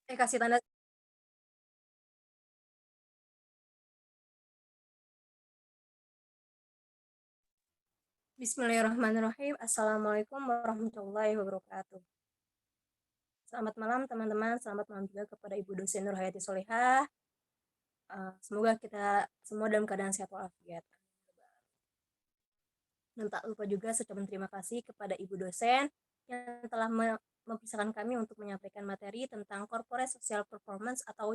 Kasih tanda. Bismillahirrahmanirrahim. Assalamualaikum warahmatullahi wabarakatuh. Selamat malam teman-teman, selamat malam juga kepada Ibu dosen Nurhayati Solihah. Semoga kita semua dalam keadaan sehat walafiat. Dan tak lupa juga saya ucapkan terima kasih kepada Ibu dosen yang telah mempisahkan kami untuk menyampaikan materi tentang Corporate Social Performance atau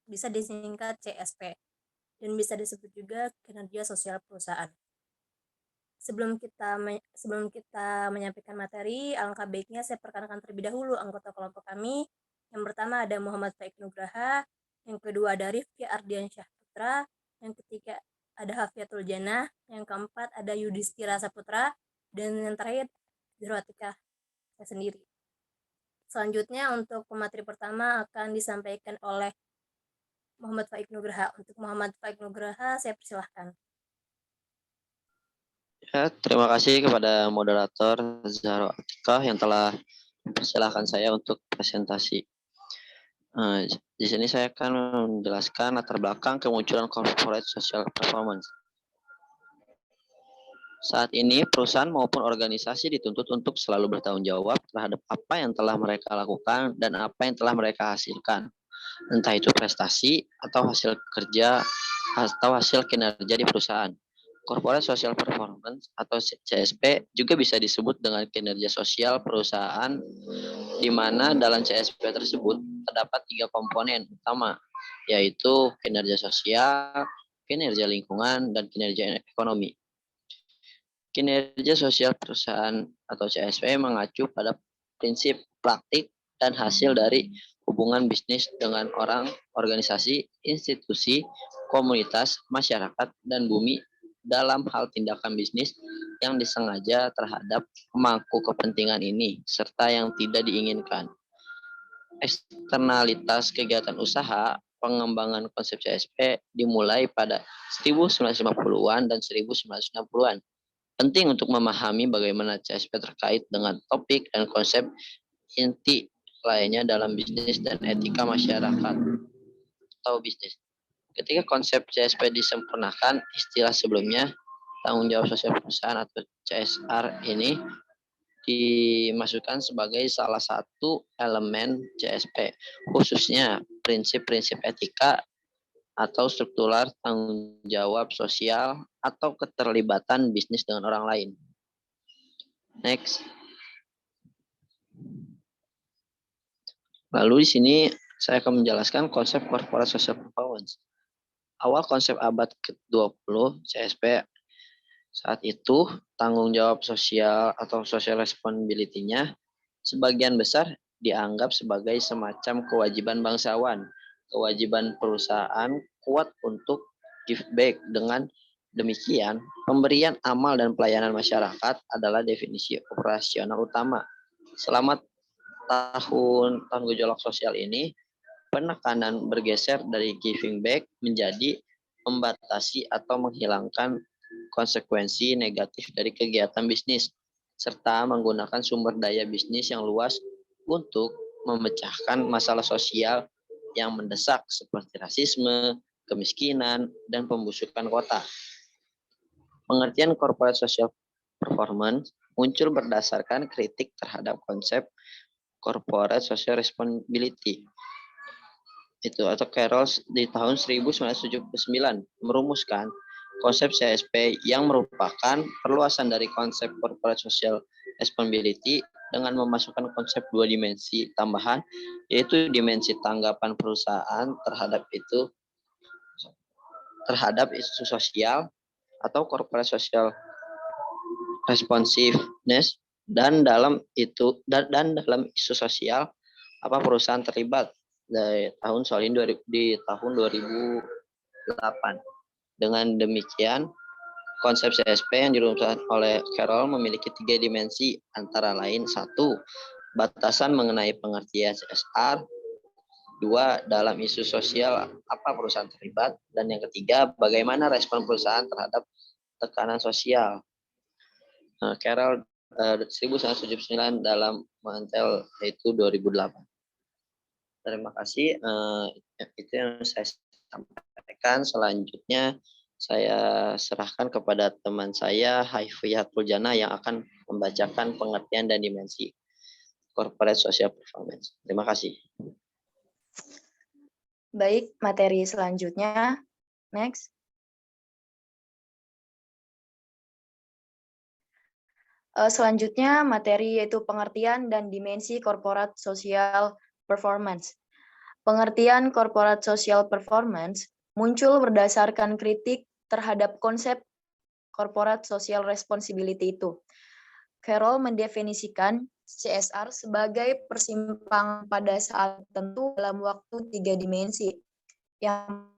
bisa disingkat CSP dan bisa disebut juga kinerja sosial perusahaan. Sebelum kita menyampaikan materi, alangkah baiknya saya perkenalkan terlebih dahulu anggota kelompok kami. Yang pertama ada Muhammad Faik Nugraha, yang kedua ada Rifki Ardiansyah Putra, yang ketiga ada Hafiatul Janah, yang keempat ada Yudhistira Saputra, dan yang terakhir Zurwatika saya sendiri. Selanjutnya untuk pemateri pertama akan disampaikan oleh Muhammad Faik Nugraha. Untuk Muhammad Faik Nugraha saya persilahkan. Ya, terima kasih kepada moderator Zahra Atikah yang telah mempersilahkan saya untuk presentasi. Di sini saya akan menjelaskan latar belakang kemunculan corporate social performance. Saat ini, perusahaan maupun organisasi dituntut untuk selalu bertanggung jawab terhadap apa yang telah mereka lakukan dan apa yang telah mereka hasilkan. Entah itu prestasi atau hasil kerja atau hasil kinerja di perusahaan. Corporate Social Performance atau CSP juga bisa disebut dengan kinerja sosial perusahaan, di mana dalam CSP tersebut terdapat 3 komponen utama, yaitu kinerja sosial, kinerja lingkungan, dan kinerja ekonomi. Kinerja sosial perusahaan atau CSP mengacu pada prinsip, praktik, dan hasil dari hubungan bisnis dengan orang, organisasi, institusi, komunitas, masyarakat, dan bumi dalam hal tindakan bisnis yang disengaja terhadap pemangku kepentingan ini, serta yang tidak diinginkan. Eksternalitas kegiatan usaha, pengembangan konsep CSP dimulai pada 1950-an dan 1960-an. Penting untuk memahami bagaimana CSP terkait dengan topik dan konsep inti lainnya dalam bisnis dan etika masyarakat atau bisnis. Ketika konsep CSP disempurnakan, istilah sebelumnya tanggung jawab sosial perusahaan atau CSR ini dimasukkan sebagai salah satu elemen CSP, khususnya prinsip-prinsip etika atau struktural tanggung jawab sosial atau keterlibatan bisnis dengan orang lain. Next. Lalu di sini saya akan menjelaskan konsep corporate social performance. Awal konsep abad ke-20 CSP saat itu tanggung jawab sosial atau social responsibility-nya sebagian besar dianggap sebagai semacam kewajiban bangsawan, kewajiban perusahaan kuat untuk give back. Dengan demikian, pemberian amal dan pelayanan masyarakat adalah definisi operasional utama. Selama tahun gejolak sosial ini, penekanan bergeser dari giving back menjadi membatasi atau menghilangkan konsekuensi negatif dari kegiatan bisnis, serta menggunakan sumber daya bisnis yang luas untuk memecahkan masalah sosial yang mendesak seperti rasisme, kemiskinan, dan pembusukan kota. Pengertian corporate social performance muncul berdasarkan kritik terhadap konsep corporate social responsibility itu atau Carroll di tahun 1979 merumuskan konsep CSP yang merupakan perluasan dari konsep corporate social responsibility dengan memasukkan konsep 2 dimensi tambahan, yaitu dimensi tanggapan perusahaan terhadap isu sosial atau corporate social responsiveness, dan dalam isu sosial apa perusahaan terlibat dari tahun soal ini di tahun 2008. Dengan demikian, konsep CSP yang dirumuskan oleh Carroll memiliki 3 dimensi, antara lain 1. Batasan mengenai pengertian CSR, 2. Dalam isu sosial apa perusahaan terlibat, dan yang ketiga, bagaimana respon perusahaan terhadap tekanan sosial. Carroll 1979 dalam Mantel yaitu 2008. Terima kasih. Itu yang saya sampaikan. Selanjutnya saya serahkan kepada teman saya Haifiyatul Jana yang akan membacakan pengertian dan dimensi corporate social performance. Terima kasih. Baik, materi selanjutnya. Next. Selanjutnya materi yaitu pengertian dan dimensi corporate social performance. Pengertian corporate social performance muncul berdasarkan kritik terhadap konsep corporate social responsibility itu. Carroll mendefinisikan CSR sebagai persimpangan pada saat tertentu dalam waktu 3 dimensi, yang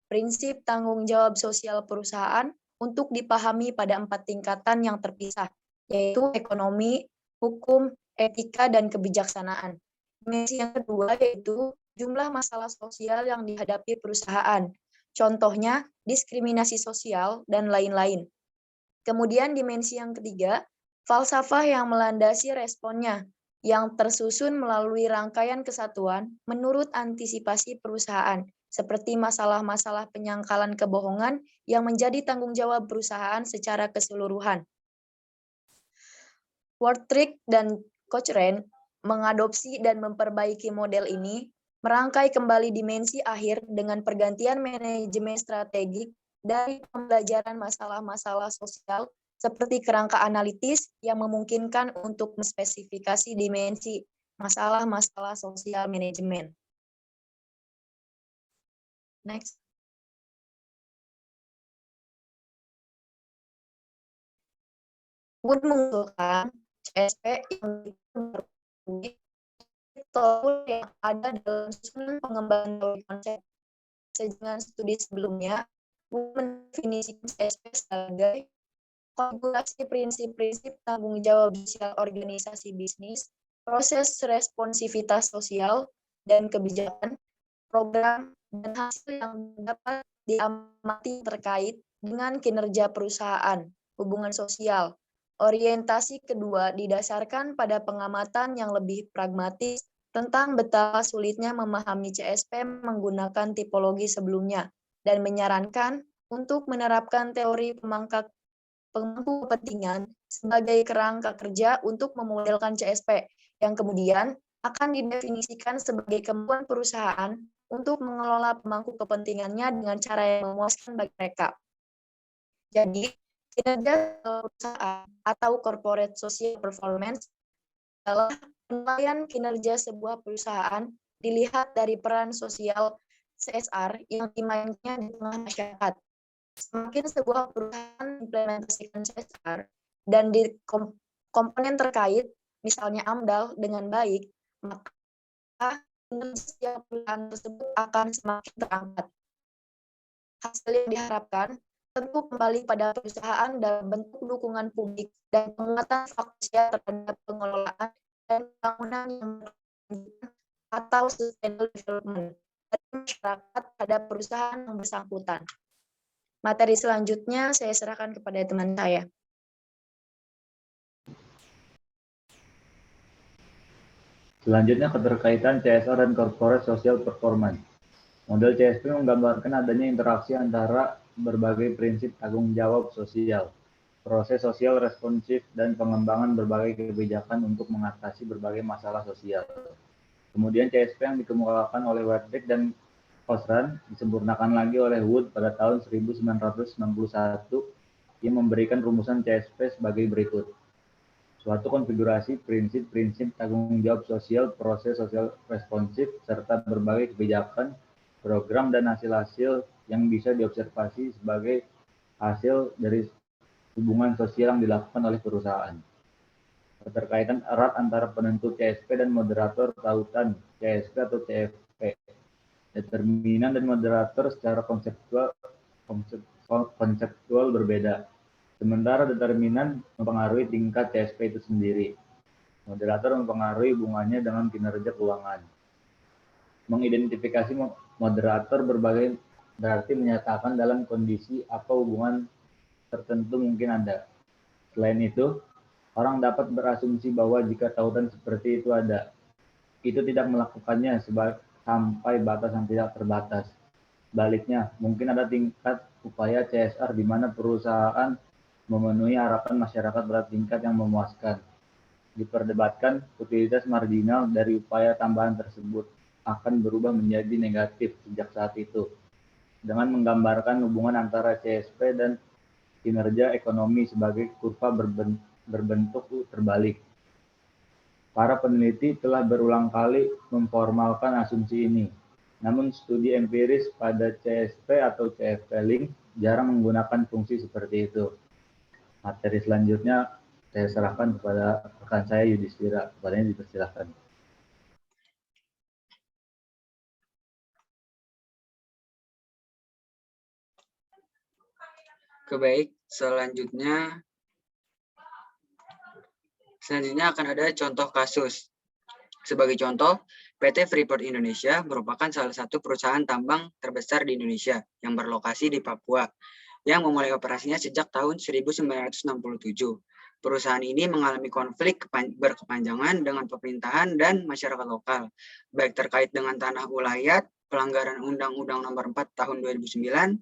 prinsip tanggung jawab sosial perusahaan untuk dipahami pada 4 tingkatan yang terpisah, yaitu ekonomi, hukum, etika, dan kebijaksanaan. Dimensi yang kedua yaitu jumlah masalah sosial yang dihadapi perusahaan, contohnya diskriminasi sosial, dan lain-lain. Kemudian dimensi yang ketiga, falsafah yang melandasi responnya, yang tersusun melalui rangkaian kesatuan menurut antisipasi perusahaan, seperti masalah-masalah penyangkalan kebohongan yang menjadi tanggung jawab perusahaan secara keseluruhan. Wortrick dan Cochrane mengadopsi dan memperbaiki model ini, merangkai kembali dimensi akhir dengan pergantian manajemen strategik dari pembelajaran masalah-masalah sosial seperti kerangka analitis yang memungkinkan untuk menspesifikasi dimensi masalah-masalah sosial manajemen. Next. Wood mengusulkan CSP yang yang ada dalam susunan pengembangan teori konsep. Dengan studi sebelumnya, mendefinisikan CSP sebagai konfigurasi prinsip-prinsip tanggung jawab sosial organisasi bisnis, proses responsivitas sosial dan kebijakan, program, dan hasil yang dapat diamati terkait dengan kinerja perusahaan, hubungan sosial. Orientasi kedua didasarkan pada pengamatan yang lebih pragmatis tentang betapa sulitnya memahami CSP menggunakan tipologi sebelumnya, dan menyarankan untuk menerapkan teori pemangku kepentingan sebagai kerangka kerja untuk memodelkan CSP, yang kemudian akan didefinisikan sebagai kemampuan perusahaan untuk mengelola pemangku kepentingannya dengan cara yang memuaskan bagi mereka. Jadi, kinerja perusahaan atau corporate social performance adalah penilaian kinerja sebuah perusahaan dilihat dari peran sosial CSR yang dimainkannya di tengah masyarakat. Semakin sebuah perusahaan implementasikan CSR dan di komponen terkait, misalnya AMDAL, dengan baik, maka kinerja perusahaan tersebut akan semakin terangkat. Hasil yang diharapkan tentu kembali pada perusahaan dalam bentuk dukungan publik dan penguatan faktor terhadap pengelolaan dan pembangunan yang berkelanjutan atau sustainable development dari masyarakat pada perusahaan yang bersangkutan. Materi selanjutnya saya serahkan kepada teman saya. Selanjutnya keterkaitan CSR dan Corporate Social Performance. Model CSP menggambarkan adanya interaksi antara berbagai prinsip tanggung jawab sosial, proses sosial responsif, dan pengembangan berbagai kebijakan untuk mengatasi berbagai masalah sosial. Kemudian CSP yang dikemukakan oleh Wortrick dan Cochrane disempurnakan lagi oleh Wood pada tahun 1991 yang memberikan rumusan CSP sebagai berikut. Suatu konfigurasi prinsip-prinsip tanggung jawab sosial, proses sosial responsif, serta berbagai kebijakan, program, dan hasil-hasil yang bisa diobservasi sebagai hasil dari hubungan sosial yang dilakukan oleh perusahaan. Keterkaitan erat antara penentu CSP dan moderator tautan CSP atau CFP. Determinan dan moderator secara konseptual berbeda. Sementara determinan mempengaruhi tingkat CSP itu sendiri. Moderator mempengaruhi hubungannya dengan kinerja keuangan. Mengidentifikasi moderator berbagai berarti menyatakan dalam kondisi apa hubungan tertentu mungkin ada. Selain itu, orang dapat berasumsi bahwa jika tautan seperti itu ada, itu tidak melakukannya sampai batas yang tidak terbatas. Baliknya, mungkin ada tingkat upaya CSR di mana perusahaan memenuhi harapan masyarakat pada tingkat yang memuaskan. Diperdebatkan, utilitas marginal dari upaya tambahan tersebut akan berubah menjadi negatif sejak saat itu, dengan menggambarkan hubungan antara CSP dan kinerja ekonomi sebagai kurva berbentuk terbalik. Para peneliti telah berulang kali memformalkan asumsi ini. Namun studi empiris pada CSP atau CFP link jarang menggunakan fungsi seperti itu. Materi selanjutnya saya serahkan kepada rekan saya Yudhistira. Kepadanya dipersilakan. Baik, selanjutnya akan ada contoh kasus. Sebagai contoh, PT Freeport Indonesia merupakan salah satu perusahaan tambang terbesar di Indonesia yang berlokasi di Papua, yang memulai operasinya sejak tahun 1967. Perusahaan ini mengalami konflik berkepanjangan dengan pemerintahan dan masyarakat lokal, baik terkait dengan tanah ulayat, pelanggaran Undang-Undang Nomor 4 Tahun 2009,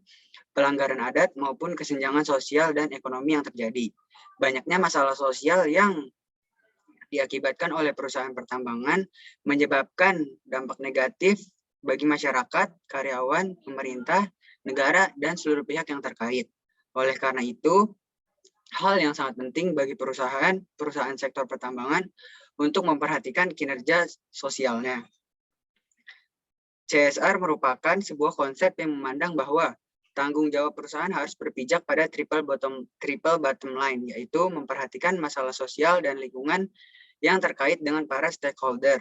pelanggaran adat, maupun kesenjangan sosial dan ekonomi yang terjadi. Banyaknya masalah sosial yang diakibatkan oleh perusahaan pertambangan menyebabkan dampak negatif bagi masyarakat, karyawan, pemerintah, negara, dan seluruh pihak yang terkait. Oleh karena itu, hal yang sangat penting bagi perusahaan sektor pertambangan untuk memperhatikan kinerja sosialnya. CSR merupakan sebuah konsep yang memandang bahwa tanggung jawab perusahaan harus berpijak pada triple bottom line, yaitu memperhatikan masalah sosial dan lingkungan yang terkait dengan para stakeholder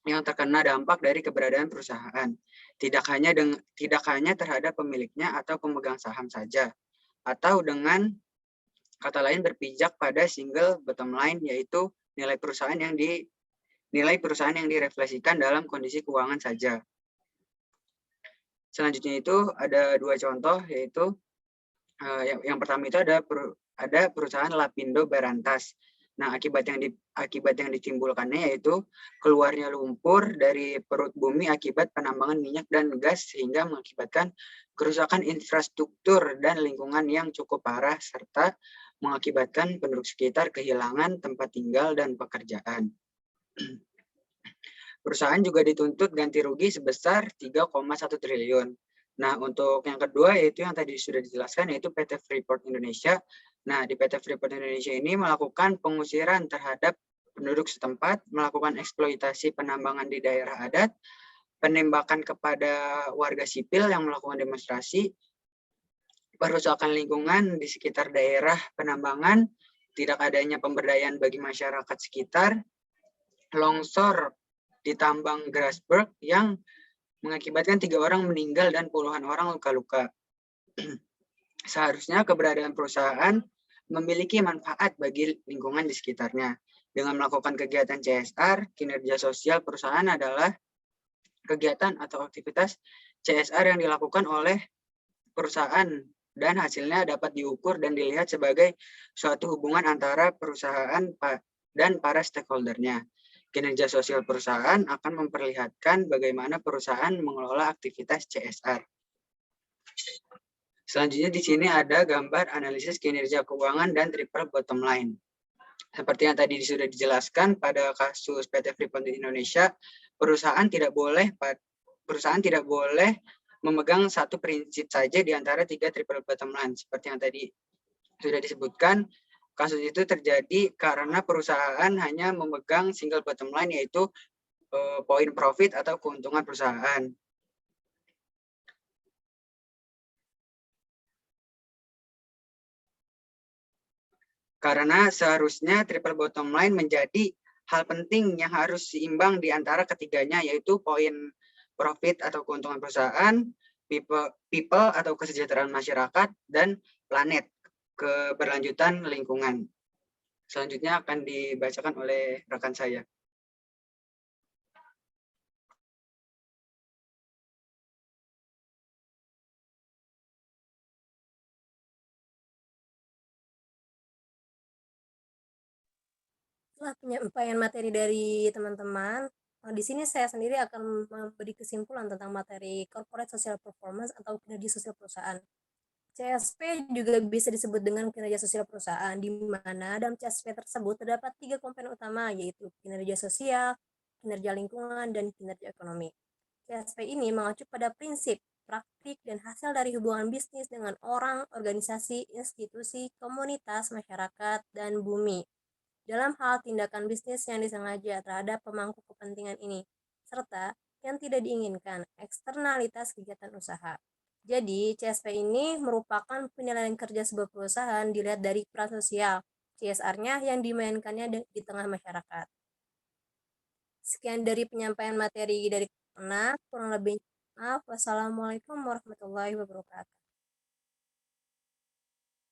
yang terkena dampak dari keberadaan perusahaan, tidak hanya terhadap pemiliknya atau pemegang saham saja, atau dengan kata lain berpijak pada single bottom line, yaitu nilai perusahaan yang direfleksikan dalam kondisi keuangan saja. Selanjutnya itu ada dua contoh, yaitu yang pertama itu ada perusahaan Lapindo Berantas. Nah, akibat yang ditimbulkannya yaitu keluarnya lumpur dari perut bumi akibat penambangan minyak dan gas, sehingga mengakibatkan kerusakan infrastruktur dan lingkungan yang cukup parah, serta mengakibatkan penduduk sekitar kehilangan tempat tinggal dan pekerjaan. Perusahaan juga dituntut ganti rugi sebesar 3,1 triliun. Nah, untuk yang kedua yaitu yang tadi sudah dijelaskan, yaitu PT Freeport Indonesia. Nah, di PT Freeport Indonesia ini melakukan pengusiran terhadap penduduk setempat, melakukan eksploitasi penambangan di daerah adat, penembakan kepada warga sipil yang melakukan demonstrasi, perusakan lingkungan di sekitar daerah penambangan, tidak adanya pemberdayaan bagi masyarakat sekitar, longsor di tambang Grasberg yang mengakibatkan 3 orang meninggal dan puluhan orang luka-luka. Seharusnya keberadaan perusahaan memiliki manfaat bagi lingkungan di sekitarnya. Dengan melakukan kegiatan CSR, kinerja sosial perusahaan adalah kegiatan atau aktivitas CSR yang dilakukan oleh perusahaan, dan hasilnya dapat diukur dan dilihat sebagai suatu hubungan antara perusahaan dan para stakeholdernya. Kinerja sosial perusahaan akan memperlihatkan bagaimana perusahaan mengelola aktivitas CSR. Selanjutnya di sini ada gambar analisis kinerja keuangan dan triple bottom line. Seperti yang tadi sudah dijelaskan pada kasus PT Freeport Indonesia, perusahaan tidak boleh memegang satu prinsip saja di antara 3 triple bottom line. Seperti yang tadi sudah disebutkan, kasus itu terjadi karena perusahaan hanya memegang single bottom line, yaitu poin profit atau keuntungan perusahaan. Karena seharusnya triple bottom line menjadi hal penting yang harus seimbang di antara ketiganya, yaitu poin profit atau keuntungan perusahaan, people atau kesejahteraan masyarakat, dan planet, keberlanjutan lingkungan. Selanjutnya akan dibacakan oleh rekan saya. Setelah penyampaian materi dari teman-teman, Di sini saya sendiri akan memberi kesimpulan tentang materi Corporate Social Performance atau kinerja sosial perusahaan. CSP juga bisa disebut dengan kinerja sosial perusahaan, di mana dalam CSP tersebut terdapat 3 komponen utama, yaitu kinerja sosial, kinerja lingkungan, dan kinerja ekonomi. CSP ini mengacu pada prinsip, praktik, dan hasil dari hubungan bisnis dengan orang, organisasi, institusi, komunitas, masyarakat, dan bumi dalam hal tindakan bisnis yang disengaja terhadap pemangku kepentingan ini, serta yang tidak diinginkan, eksternalitas kegiatan usaha. Jadi, CSP ini merupakan penilaian kerja sebuah perusahaan dilihat dari peran sosial, CSR-nya yang dimainkannya di tengah masyarakat. Sekian dari penyampaian materi dari kurang lebih maaf. Wassalamualaikum warahmatullahi wabarakatuh.